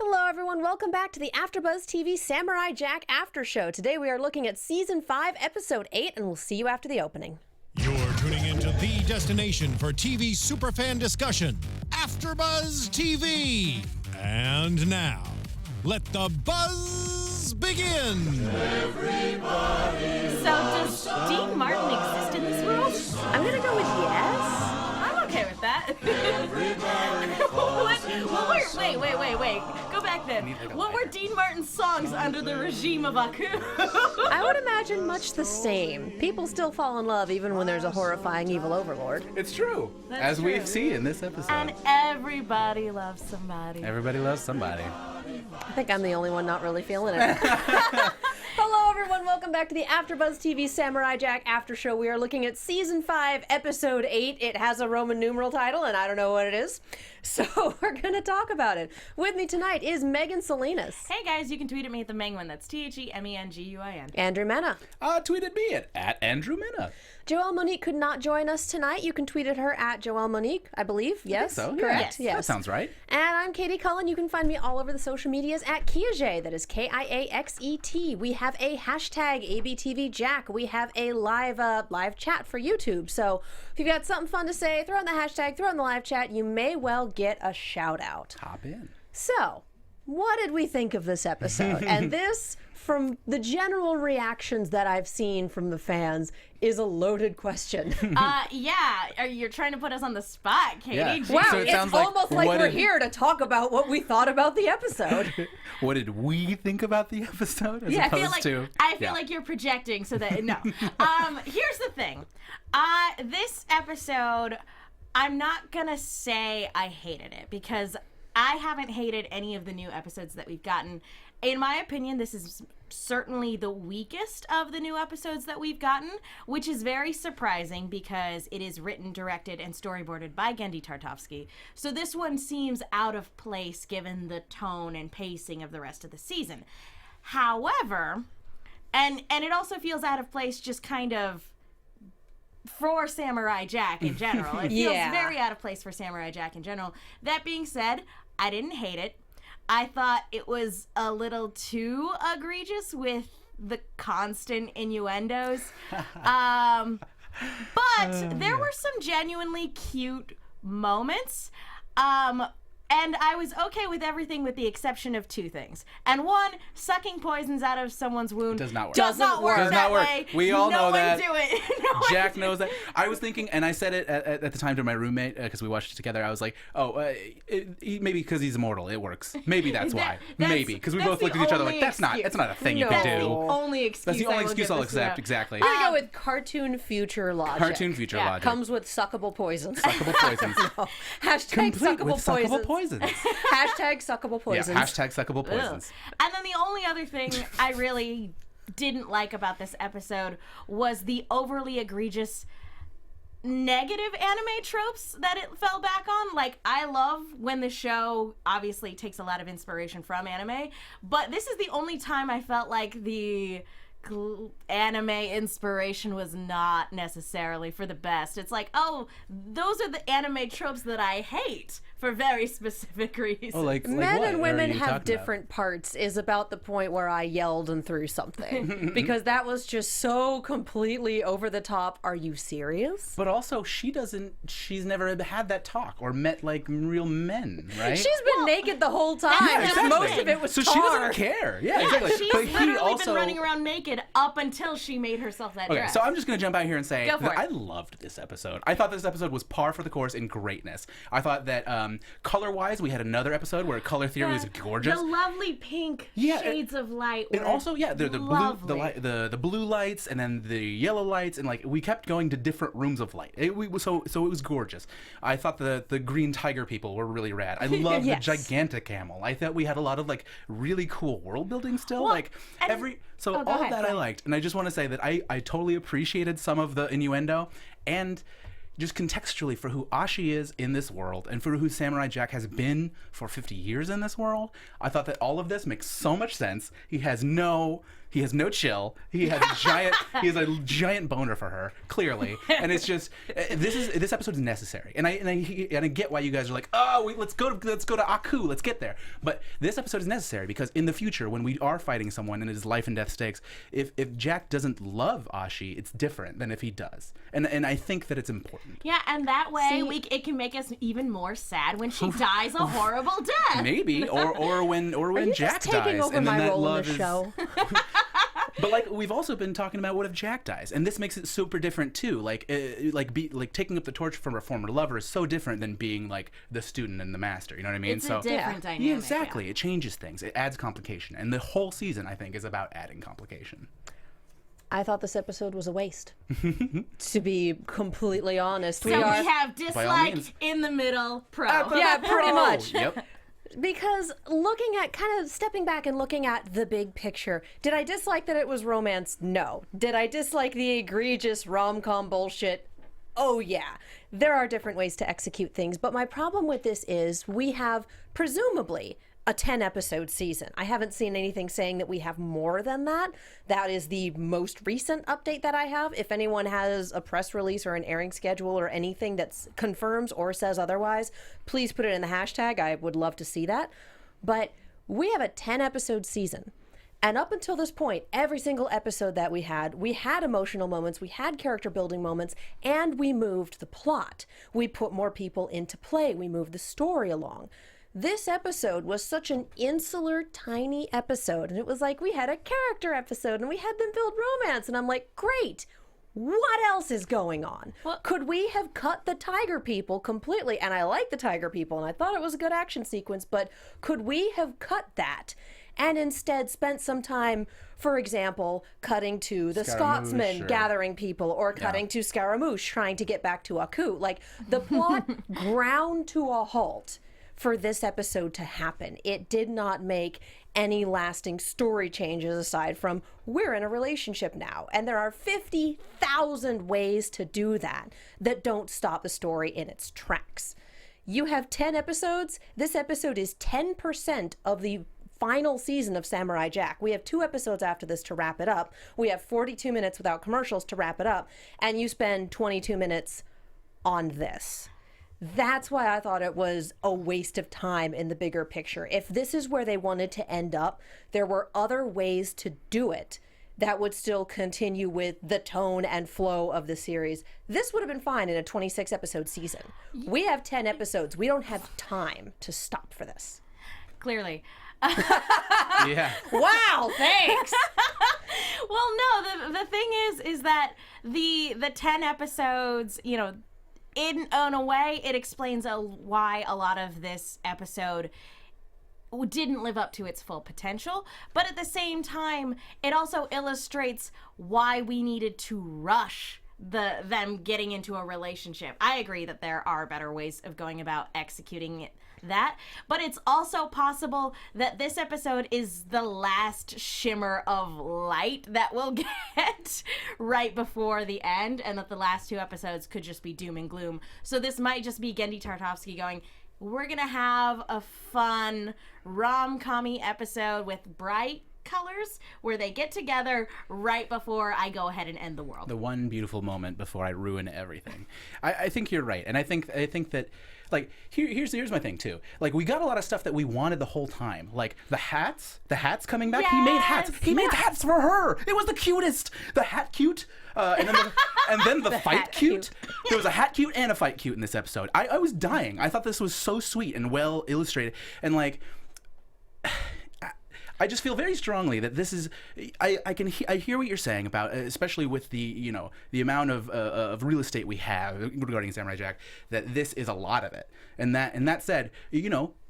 Hello everyone, welcome back to the AFTERBUZZ TV Samurai Jack After Show. Today we are looking at Season 5, Episode 8, and we'll see you after the opening. You're tuning into the destination for TV superfan discussion, AFTERBUZZ TV. And now, let the buzz begin. So does Dean Martin exist in this world? I'm gonna go with yes. I'm okay with that. Wait. Go back then. What were Dean Martin's songs under the regime of Aku? I would imagine much the same. People still fall in love even when there's a horrifying evil overlord. It's true. That's As true. we've seen in this episode. And everybody loves somebody. Everybody loves somebody. I think I'm the only one not really feeling it. Hello everyone, welcome back to the AFTERBUZZ TV Samurai Jack After Show. We are looking at Season 5, Episode 8. It has a Roman numeral title, and I don't know what it is. So we're going to talk about it. With me tonight is Megan Salinas. Hey guys, you can tweet at me at the Menguin. That's TheMenguin. Andrew Mena. Tweet at me at Andrew Mena. Joelle Monique could not join us tonight. You can tweet at her at Joelle Monique, I believe. Yes? I think so. Correct? Yeah. That sounds right. And I'm Katie Cullen. You can find me all over the social medias at Kiaxet. That is Kiaxet. We have a hashtag ABTVJack. We have a live chat for YouTube. So if you've got something fun to say, throw in the hashtag, throw in the live chat. You may well get a shout out. Hop in. So, what did we think of this episode? And this, from the general reactions that I've seen from the fans, is a loaded question. You're trying to put us on the spot, Katie. Yeah. Jeez. Wow, So it it's sounds like, almost like what we're did- here to talk about what we thought about the episode. What did we think about the episode? As I opposed feel like you're projecting so that no. Here's the thing. This episode, I'm not gonna say I hated it because I haven't hated any of the new episodes that we've gotten. In my opinion, this is certainly the weakest of the new episodes that we've gotten, which is very surprising because it is written, directed, and storyboarded by Genndy Tartakovsky. So this one seems out of place given the tone and pacing of the rest of the season. However, and it also feels out of place just kind of for Samurai Jack in general. It feels very out of place for Samurai Jack in general. That being said, I didn't hate it. I thought it was a little too egregious with the constant innuendos. But there were some genuinely cute moments. And I was okay with everything with the exception of two things. And one, sucking poisons out of someone's wound Does not work. Does not work that way. We all know that. No one do it. No one Jack do knows that. I was thinking, and I said it at the time to my roommate because we watched it together. I was like, maybe because he's immortal, it works. Maybe that's why. Maybe because we that's both looked the at each other like, only that's not a thing you That's can the do. only excuse. That's the only I will excuse give I'll this accept. about. Exactly. I'm gonna go with cartoon future logic. Cartoon future logic. Comes with suckable poisons. Suckable poisons. Hashtag Complete suckable with suckable poisons. poisons. Hashtag suckable poisons. Yeah, hashtag suckable Ugh. poisons. And then the only other thing I really didn't like about this episode was the overly egregious negative anime tropes that it fell back on. Like, I love when the show obviously takes a lot of inspiration from anime, but this is the only time I felt like the anime inspiration was not necessarily for the best. It's like, oh, those are the anime tropes that I hate for very specific reasons. Oh, like Men what and are women you have talking different parts is about the point where I yelled and threw something. Because that was just so completely over the top. Are you serious? But also, she's never had that talk or met like real men, right? She's been naked the whole time. Yeah, exactly. Most of it was so tar. she doesn't care. Yeah, exactly. She's But he literally also been running around naked up until she made herself that Okay, dress. so I'm just going to jump out here and say Go for that it. I loved this episode. I thought this episode was par for the course in greatness. I thought that color-wise, we had another episode where color theory was gorgeous. The lovely pink Yeah, shades of light. And were also, yeah, the lovely. the blue lights and then the yellow lights, and like we kept going to different rooms of light. So it was gorgeous. I thought the green tiger people were really rad. I loved Yes. the gigantic camel. I thought we had a lot of like really cool world building still. Well, like and- every so Oh, go all ahead, of that go I ahead. liked, and I just want to say that I totally appreciated some of the innuendo and. Just contextually for who Ashi is in this world and for who Samurai Jack has been for 50 years in this world, I thought that all of this makes so much sense. He has no He has no chill. He has a giant boner for her, clearly. And it's just this episode is necessary. And I get why you guys are like, oh, let's go to Aku. Let's get there. But this episode is necessary because in the future, when we are fighting someone and it is life and death stakes, if Jack doesn't love Ashi, it's different than if he does. And I think that it's important. Yeah, and that way it can make us even more sad when she dies a horrible death. Maybe, or when Jack taking dies, over and then my that role love in the is. show. But like we've also been talking about, what if Jack dies, and this makes it super different too. Like taking up the torch from a former lover is so different than being like the student and the master. You know what I mean? It's a different dynamic. Yeah, exactly. It changes things. It adds complication, and the whole season I think is about adding complication. I thought this episode was a waste. To be completely honest, So we have dislike in the middle, pro. Yeah, pretty much. Yep. Because looking at, kind of stepping back and looking at the big picture, did I dislike that it was romance? No. Did I dislike the egregious rom-com bullshit? Oh yeah. There are different ways to execute things, but my problem with this is we have presumably a 10-episode season. I haven't seen anything saying that we have more than that. That is the most recent update that I have. If anyone has a press release or an airing schedule or anything that confirms or says otherwise, please put it in the hashtag. I would love to see that. But we have a 10-episode season. And up until this point, every single episode that we had emotional moments, we had character building moments, and we moved the plot. We put more people into play. We moved the story along. This episode was such an insular, tiny episode. And it was like we had a character episode and we had them build romance. And I'm like, great. What else is going on? Well, could we have cut the tiger people completely? And I like the tiger people and I thought it was a good action sequence, but could we have cut that and instead spent some time, for example, cutting to the Scotsman gathering people or cutting to Scaramouche trying to get back to Aku? Like the plot ground to a halt for this episode to happen. It did not make any lasting story changes aside from we're in a relationship now. And there are 50,000 ways to do that don't stop the story in its tracks. You have 10 episodes. This episode is 10% of the final season of Samurai Jack. We have 2 episodes after this to wrap it up. We have 42 minutes without commercials to wrap it up. And you spend 22 minutes on this. That's why I thought it was a waste of time in the bigger picture. If this is where they wanted to end up, there were other ways to do it that would still continue with the tone and flow of the series. This would have been fine in a 26-episode season. We have 10 episodes. We don't have time to stop for this. Clearly. Yeah. Wow, thanks. Well, no, the thing is that the 10 episodes, you know, in a way, it explains why a lot of this episode didn't live up to its full potential. But at the same time, it also illustrates why we needed to rush them getting into a relationship. I agree that there are better ways of going about executing that, but it's also possible that this episode is the last shimmer of light that we'll get right before the end, and that the last 2 episodes could just be doom and gloom. So this might just be Genndy Tartakovsky going, we're gonna have a fun rom-com-y episode with bright colors where they get together right before I go ahead and end the world. The one beautiful moment before I ruin everything. I think you're right, and I think that, like, here's my thing too. Like, we got a lot of stuff that we wanted the whole time. Like the hats coming back. Yes, he made hats. He made hats for her. It was the cutest. The hat cute, and then the fight cute. There was a hat cute and a fight cute in this episode. I was dying. I thought this was so sweet and well illustrated, and like. I just feel very strongly that this is. I hear what you're saying about, especially with the amount of real estate we have regarding Samurai Jack. That this is a lot of it, and that said,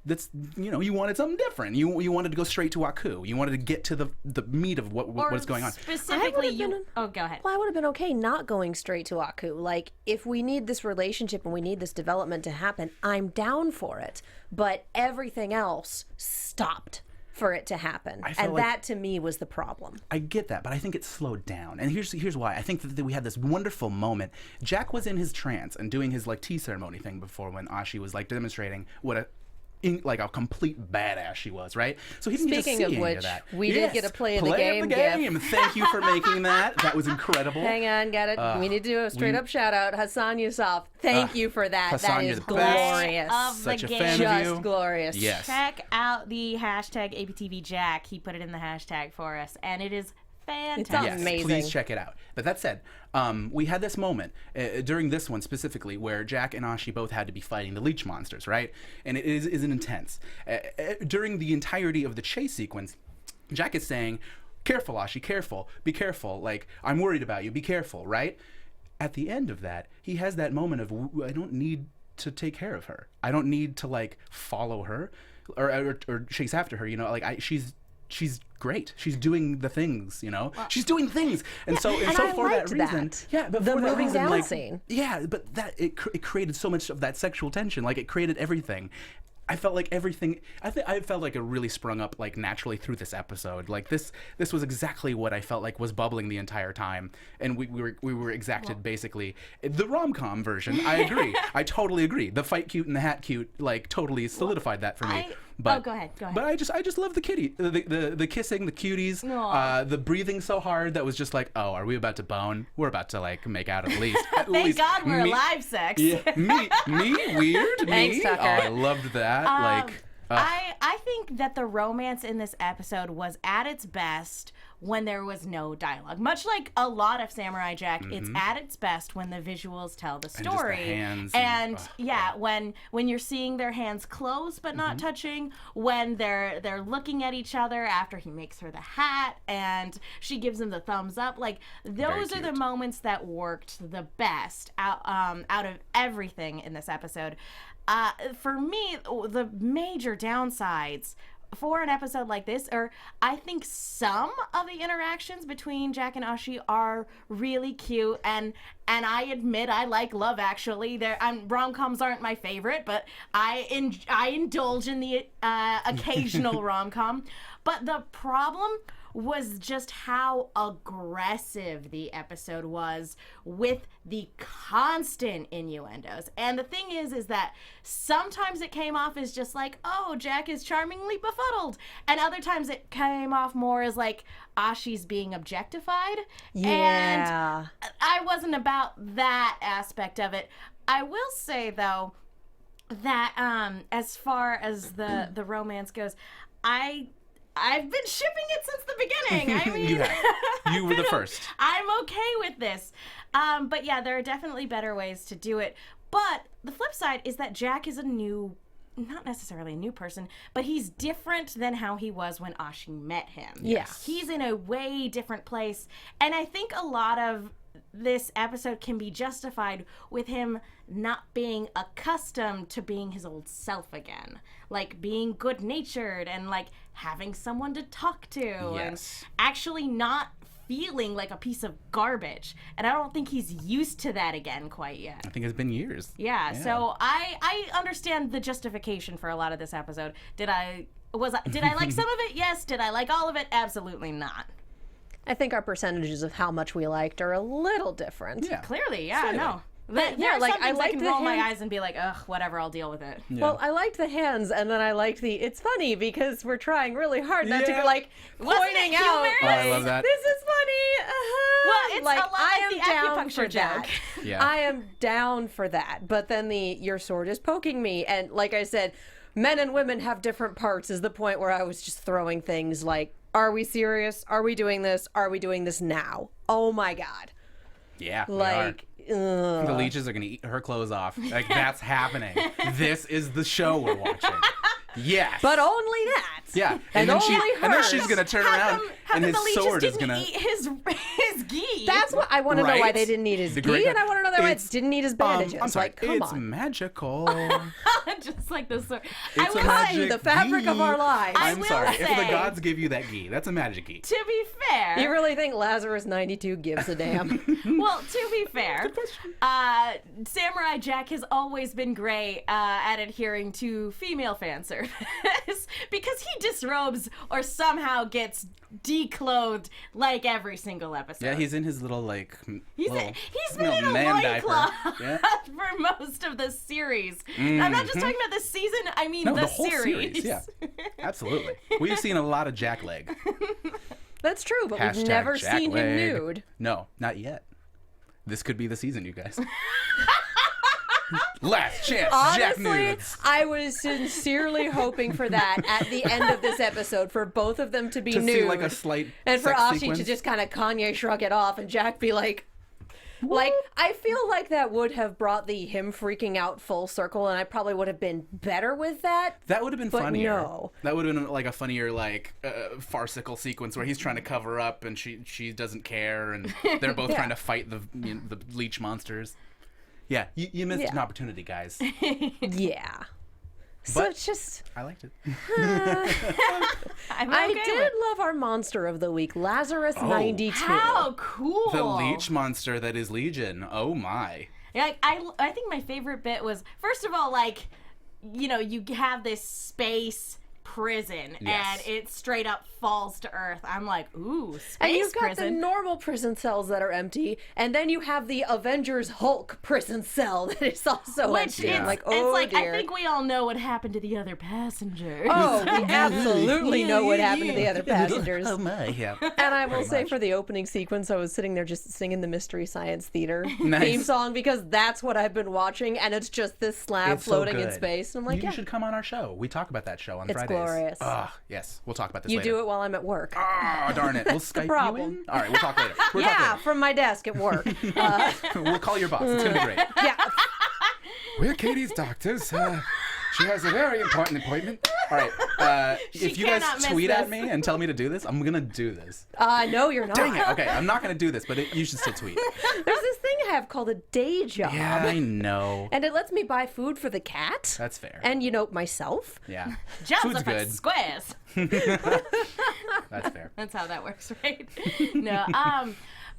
that's you wanted something different. You wanted to go straight to Aku. You wanted to get to the meat of what's going on. Specifically, go ahead. Well, I would have been okay not going straight to Aku. Like, if we need this relationship and we need this development to happen, I'm down for it. But everything else stopped for it to happen, and that to me was the problem. I get that, but I think it slowed down, and here's why. I think that we had this wonderful moment. Jack was in his trance and doing his like tea ceremony thing before, when Ashi was like demonstrating what a like a complete badass she was, right? So he didn't get to see Speaking of any which, of that. we did get a play of the Play game of the game. Thank you for making that. That was incredible. Hang on, got it. We need to do a straight up shout out. Hassan Yusuf, thank you for that. Hassan, that you're is the best. glorious. Of Such the a game. fan of you. Just glorious. Yes. Check out the hashtag APTVJack. He put it in the hashtag for us, and it is fantastic. Yes. amazing. Please check it out. But that said, we had this moment during this one specifically where Jack and Ashi both had to be fighting the leech monsters, right? And it is an intense. During the entirety of the chase sequence, Jack is saying, "Careful, Ashi, careful. Be careful. Like, I'm worried about you. Be careful," right? At the end of that, he has that moment of, I don't need to take care of her. I don't need to, like, follow her or chase after her. You know, like, she's great. She's doing the things, you know. She's doing things, and so and so I for that liked reason, that. yeah. But The for that moving reason, down like, scene. yeah. But that it created so much of that sexual tension. Like, it created everything. I felt like everything. I felt like it really sprung up like naturally through this episode. Like this was exactly what I felt like was bubbling the entire time, and we were exacted basically the rom-com version. I agree. I totally agree. The fight cute and the hat cute like totally solidified that for me. But go ahead. But I just love the kitty, the kissing, the cuties, the breathing so hard that was just like, oh, are we about to bone? We're about to like make out at least. Thank God we're live sex. Yeah, me, weird, Thanks, me. Tucker. Oh, I loved that. I think that the romance in this episode was at its best when there was no dialogue. Much like a lot of Samurai Jack, it's at its best when the visuals tell the just the story. hands And yeah, when you're seeing their hands close but not touching, when they're looking at each other after he makes her the hat and she gives him the thumbs up, like those are the cute. moments that worked the best out of everything in this episode. For me, the major downsides for an episode like this, or I think some of the interactions between Jack and Ashi are really cute, and I admit I like Love Actually. Rom-coms aren't my favorite, but I indulge in the occasional rom-com. But the problem was just how aggressive the episode was with the constant innuendos. And the thing is that sometimes it came off as just like, oh, Jack is charmingly befuddled. And other times it came off more as like Ashi's being objectified. Yeah. And I wasn't about that aspect of it. I will say, though, that as far as the romance goes, I've been shipping it since the beginning. I mean, you were the first. I'm okay with this. But yeah, there are definitely better ways to do it. But the flip side is that Jack is not necessarily a new person, but he's different than how he was when Ashi met him. Yes. He's in a way different place. And I think a lot of this episode can be justified with him not being accustomed to being his old self again. Like being good-natured and like having someone to talk to and actually not feeling like a piece of garbage. And I don't think he's used to that again quite yet. I think it's been years. Yeah. So I understand the justification for a lot of this episode. Did I like some of it? Yes. Did I like all of it? Absolutely not. I think our percentages of how much we liked are a little different. Yeah. Clearly, yeah, Slightly. no. Yeah, like I I liked can the roll my hand- eyes and be like, ugh, whatever, I'll deal with it. Yeah. Well, I liked the hands, and then I liked the. It's funny because we're trying really hard not to be like Wasn't pointing it out. humorous? Oh, I love that. This is funny. Well, it's like, a lot I like am the down acupuncture for that. joke. Yeah. I am down for that. But then your sword is poking me, and like I said, men and women have different parts. Is the point where I was just throwing things like, "Are we serious? Are we doing this? Are we doing this now? Oh my god!" Yeah. we are. Like. Ugh. The leeches are gonna eat her clothes off. Like that's happening. This is the show we're watching. Yes. But only that. Yeah. And then only and then hers. she's gonna turn around How and come his the leeches sword is didn't gonna. eat his gi? That's what I want to know why Right? they didn't need his The gi, great- and I want to know why It's- they didn't need his bandages. I'm sorry. Like, come it's on. magical. Just like the sword. It's a Kind, magic the fabric of gi. our lives. I I'm will sorry. If the say- gods give you that gi, that's a magic gi. To be fair, You really think Lazarus 92 gives a damn? well, to be fair, Samurai Jack has always been great at adhering to female fan service because he disrobes or somehow gets declothed like every single episode. Yeah, he's in his little like. He's been in a loincloth for most of the series. I'm not just talking about this season. I mean No, the whole series. Yeah, absolutely. We've seen a lot of Jackleg. That's true, but we've Hashtag never seen him Jackleg. nude. No, not yet. This could be the season, you guys. Last chance, Jack Honestly, nudes. I was sincerely hoping for that at the end of this episode, for both of them to be To nude. see like a slight and for sex Ashi sequence. to just kind of Kanye shrug it off and Jack be like, I feel like that would have brought him freaking out full circle, and I probably would have been better with that. That would have been But funnier. no. That would have been like a funnier, like, farcical sequence where he's trying to cover up and she doesn't care, and they're both Yeah. trying to fight the leech monsters. Yeah, you missed an opportunity, guys. Yeah. So But- it's just, I liked it. I'm I okay did with- love our monster of the week, Lazarus 92. How cool! The leech monster that is Legion. Oh my. Yeah, like, I think my favorite bit was, first of all, like, you know, you have this space prison Yes. and it straight up falls to earth. I'm like, ooh, space And you've got prison. the normal prison cells that are empty, and then you have the Avengers Hulk prison cell that is also Which empty. it's, I'm like, it's oh like, dear. I think we all know what happened to the other passengers. Oh, we absolutely know what happened to the other passengers. Oh my. Yeah. And I will Pretty say much. for the opening sequence, I was sitting there just singing the Mystery Science Theater Nice. theme song because that's what I've been watching, and it's just this slab It's so floating in good. space. And I'm like, you yeah, should come on our show. We talk about that show on It's Fridays. glorious. Yes. We'll talk about this you later. do it while I'm at work. Oh, darn it. We'll Skype you problem. in? All right, we'll talk later. We'll Yeah, talk from my desk at work. later. We'll call your boss. It's going to be great. Yeah. We're Katie's doctors. She has a very important appointment. All right. If you guys cannot miss tweet at this. me and tell me to do this, I'm going to do this. No, you're not. Dang it. Okay, I'm not going to do this, but you should still tweet. There's this thing I have called a day job. Yeah, I know. And it lets me buy food for the cat. That's fair. And, myself. Yeah. Joseph Food's good. Squares. That's fair. That's how that works, right? No.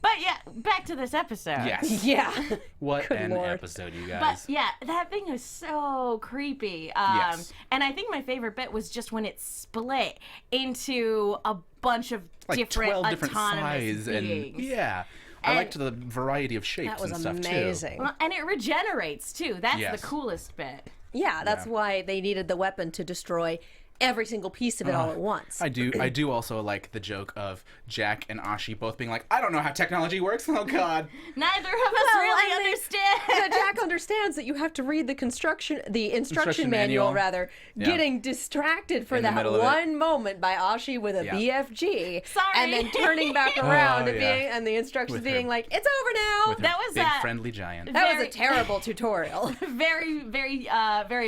But yeah, back to this episode. Yes. Yeah. What Good an Lord. episode, you But guys. yeah, that thing was so creepy. Yes. And I think my favorite bit was just when it split into a bunch of Like different 12 different autonomous size and beings. yeah. I And- liked the variety of shapes That was and stuff amazing. Well, and it regenerates too. That's Yes. the coolest bit. Yeah, that's Yeah. why they needed the weapon to destroy every single piece of it all at once. I do also like the joke of Jack and Ashi both being like, I don't know how technology works. Oh God. Neither of us Well, really I mean, understand. that Jack understands that you have to read the instruction Instruction manual, manual. Yeah. getting distracted for In the that middle of it. one moment by Ashi with a Yeah. BFG, Sorry. and then turning back around and yeah. being and the instructions With her- being like, "It's over now." With her That was big a- friendly giant. That was very- a terrible tutorial. very, very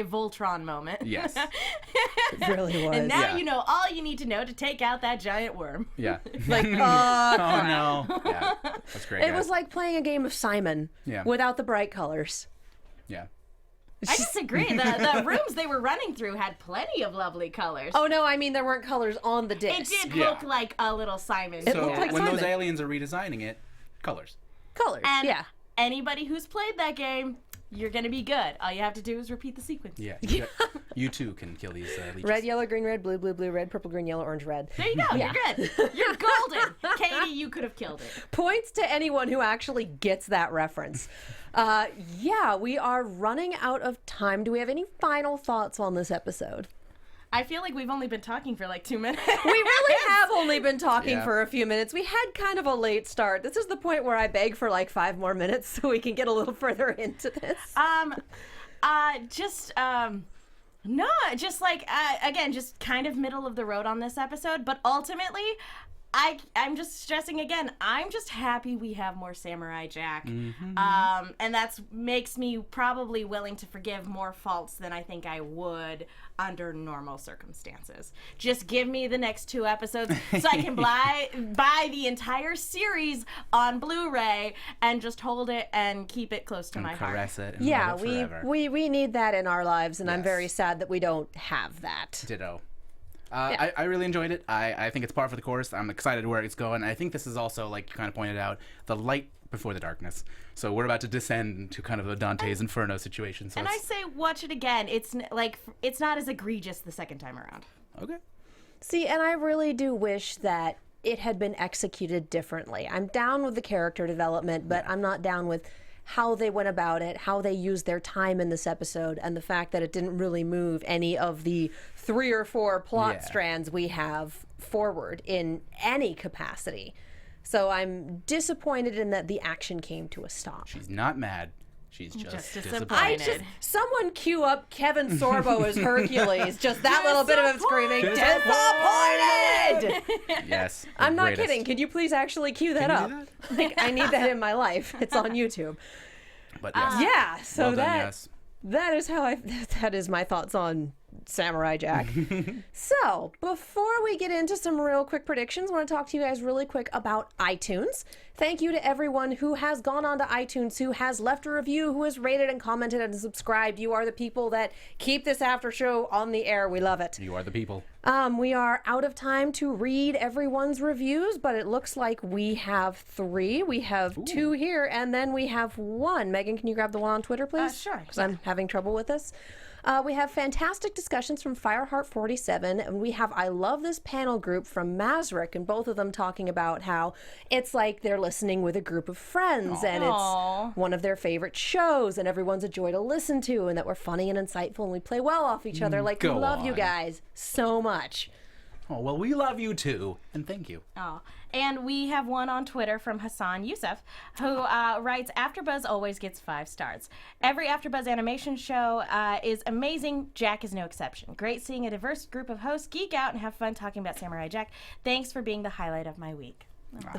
Voltron moment. Yes. It really was. And now Yeah. you know all you need to know to take out that giant worm. Yeah. like, Oh no. Yeah. That's great. it guys. was like playing a game of Simon Yeah. without the bright colors. Yeah. I disagree. The rooms they were running through had plenty of lovely colors. Oh no, I mean there weren't colors on the it disc. did Yeah. look like a little Simon. It So looked like when those Simon. aliens are redesigning it, colors. Colors. And yeah. anybody who's played that game, you're gonna be good. All you have to do is repeat the sequence. Yeah. You too can kill these leeches. Red, yellow, green, red, blue, blue, blue, red, purple, green, yellow, orange, red. There you go. Yeah. You're good. You're golden. Katie, you could have killed it. Points to anyone who actually gets that reference. Yeah, we are running out of time. Do we have any final thoughts on this episode? I feel like we've only been talking for like 2 minutes. We really have only been talking Yeah. for a few minutes. We had kind of a late start. This is the point where I beg for like 5 more minutes so we can get a little further into this. No, just like again, just kind of middle of the road on this episode, but ultimately I'm just stressing again, I'm just happy we have more Samurai Jack. And that's makes me probably willing to forgive more faults than I think I would under normal circumstances. Just give me the next 2 episodes so I can buy the entire series on Blu-ray and just hold it and keep it close to And my heart. caress it. And Yeah, love it forever. we need that in our lives, and I'm Yes. very sad that we don't have that. Ditto. Yeah. I really enjoyed it. I think it's par for the course. I'm excited where it's going. I think this is also, like you kind of pointed out, the light before the darkness. So we're about to descend into kind of a Dante's Inferno situation. So And I it's, say watch it again. It's not as egregious the second time around. okay. See, and I really do wish that it had been executed differently. I'm down with the character development, but I'm not down with how they went about it, how they used their time in this episode, and the fact that it didn't really move any of the 3 or 4 plot strands we have forward in any capacity. So I'm disappointed in that the action came to a stop. She's not mad. She's just disappointed. Someone cue up Kevin Sorbo as Hercules. Just that little bit of him screaming, disappointed! Yes. I'm not kidding. Could you please actually cue that up? Like, I need that in my life. It's on YouTube. But yes. Yeah, so Well done, yes. that is how that is my thoughts on Samurai Jack. So, before we get into some real quick predictions, I want to talk to you guys really quick about iTunes. Thank you to everyone who has gone on to iTunes, who has left a review, who has rated and commented and subscribed. You are the people that keep this after show on the air. We love it. You are the people. We are out of time to read everyone's reviews, but it looks like we have 3. We have 2 here, and then we have 1. Megan, can you grab the one on Twitter, please? Sure. Because I'm having trouble with this. We have fantastic discussions from Fireheart47, and we have I Love This Panel group from Mazrick, and both of them talking about how it's like they're listening with a group of friends, and it's one of their favorite shows, and everyone's a joy to listen to, and that we're funny and insightful, and we play well off each other. Like, we love you guys so much. Oh, well, we love you too, and thank you. Oh, and we have one on Twitter from Hassan Youssef, who writes, AfterBuzz always gets 5 stars. Every AfterBuzz animation show is amazing. Jack is no exception. Great seeing a diverse group of hosts geek out and have fun talking about Samurai Jack. Thanks for being the highlight of my week.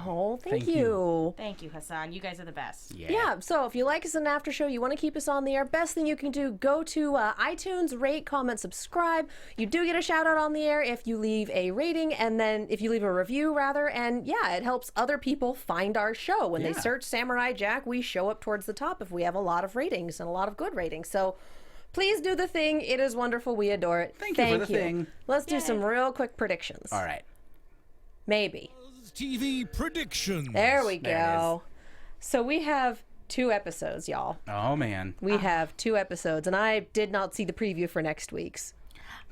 Oh, thank you. Thank you, Hassan. You guys are the best. Yeah, so if you like us in an after show, you want to keep us on the air, best thing you can do, go to iTunes, rate, comment, subscribe. You do get a shout out on the air if you leave a rating, and then if you leave a review, rather, and yeah, it helps other people find our show. When they search Samurai Jack, we show up towards the top if we have a lot of ratings and a lot of good ratings. So please do the thing. It is wonderful. We adore it. Thank you for the thing. Let's do some real quick predictions. All right. Maybe. TV predictions. There we There it go. So we have 2 episodes, y'all. Oh, man. We have 2 episodes, and I did not see the preview for next week's.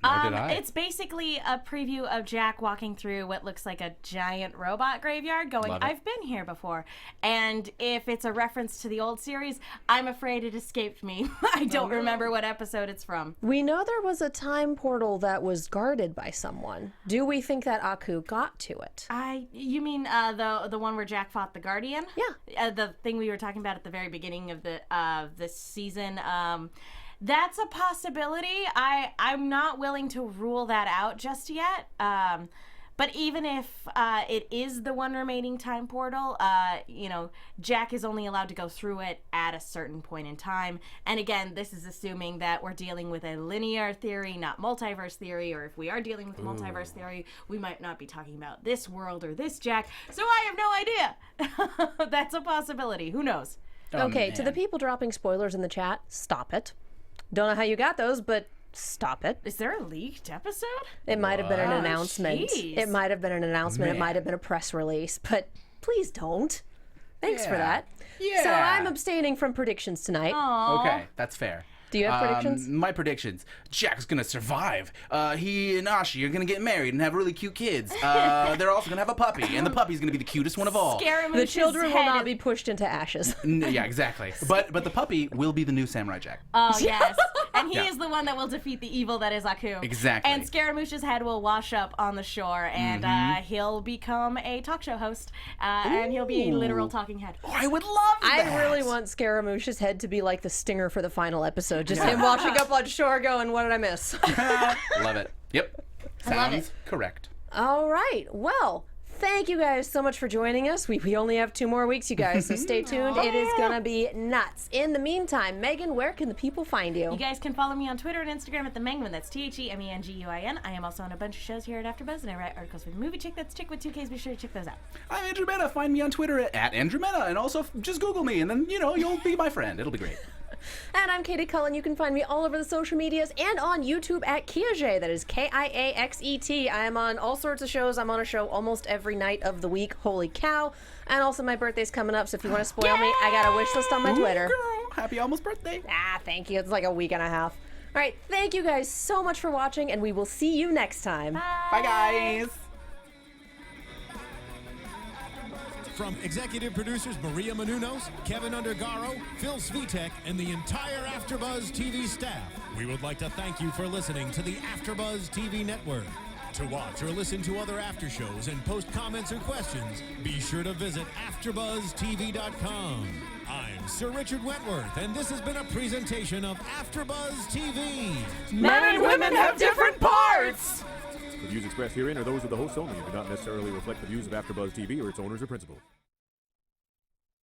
Nor did I. It's basically a preview of Jack walking through what looks like a giant robot graveyard going, I've been here before. And if it's a reference to the old series, I'm afraid it escaped me. I don't remember what episode it's from. We know there was a time portal that was guarded by someone. Do we think that Aku got to it? You mean the one where Jack fought the Guardian? Yeah. The thing we were talking about at the very beginning of this season. That's a possibility. I'm not willing to rule that out just yet. But even if it is the one remaining time portal, Jack is only allowed to go through it at a certain point in time. And again, this is assuming that we're dealing with a linear theory, not multiverse theory. Or if we are dealing with multiverse theory, we might not be talking about this world or this Jack. So I have no idea. That's a possibility. Who knows? Okay, to the people dropping spoilers in the chat, stop it. Don't know how you got those, but stop it. Is there a leaked episode? It might have been an announcement. Jeez. It might have been an announcement. Man. It might have been a press release, but please don't. Thanks for that. Yeah. So I'm abstaining from predictions tonight. Okay, that's fair. Do you have predictions? My predictions. Jack's gonna survive. He and Ashi are gonna get married and have really cute kids. They're also gonna have a puppy, and the puppy's gonna be the cutest one of all. The children will not be pushed into ashes. Yeah, exactly. But the puppy will be the new Samurai Jack. Oh, yes. And he is the one that will defeat the evil that is Aku. Exactly. And Scaramouche's head will wash up on the shore, and he'll become a talk show host, and he'll be a literal talking head. Oh, I would love that. I really want Scaramouche's head to be like the stinger for the final episode. Just him washing up on shore going, what did I miss? Love it. Yep. Sounds correct. All right. Well, thank you guys so much for joining us. We only have 2 more weeks, you guys, so stay tuned. It is going to be nuts. In the meantime, Megan, where can the people find you? You guys can follow me on Twitter and Instagram at the Menguin. That's TheMenguin. I am also on a bunch of shows here at AfterBuzz, and I write articles for the Movie Chick. That's Chick with 2 Ks. Be sure to check those out. I'm Andrew Mena. Find me on Twitter at Andrew Mena, and also just Google me, and then, you'll be my friend. It'll be great. And I'm Katie Cullen. You can find me all over the social medias and on YouTube at Kiaxet. That is Kiaxet. I am on all sorts of shows. I'm on a show almost every night of the week. Holy cow. And also my birthday's coming up, so if you want to spoil me, I got a wish list on my Twitter. Girl, happy almost birthday. Thank you. It's like a week and a half. All right, thank you guys so much for watching, and we will see you next time. Bye guys. From executive producers Maria Menounos, Kevin Undergaro, Phil Svitek, and the entire AfterBuzz TV staff, we would like to thank you for listening to the AfterBuzz TV network. To watch or listen to other after shows and post comments or questions, be sure to visit AfterBuzzTV.com. I'm Sir Richard Wentworth, and this has been a presentation of AfterBuzz TV. Men and women have different parts! The views expressed herein are those of the hosts only and do not necessarily reflect the views of AfterBuzz TV or its owners or principals.